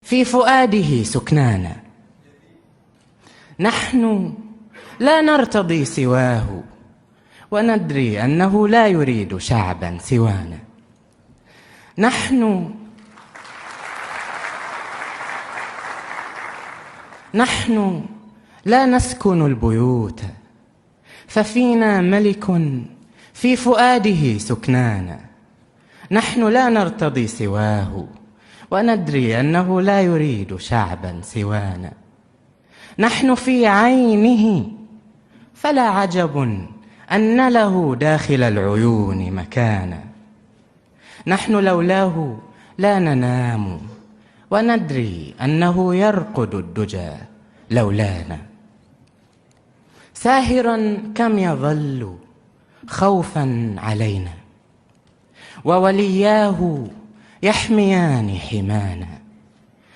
في فؤاده سكنانا. نحن لا نرتضي سواه وندري أنه لا يريد شعبا سوانا. نحن لا نسكن البيوت ففينا ملك في فؤاده سكنانا. نحن لا نرتضي سواه وندري أنه لا يريد شعبا سوانا. نحن في عينه فلا عجب أن له داخل العيون مكانا. نحن لولاه لا ننام وندري أنه يرقد الدجى لولانا. ساهرا كم يظل خوفا علينا وولياه يحميان حمانا.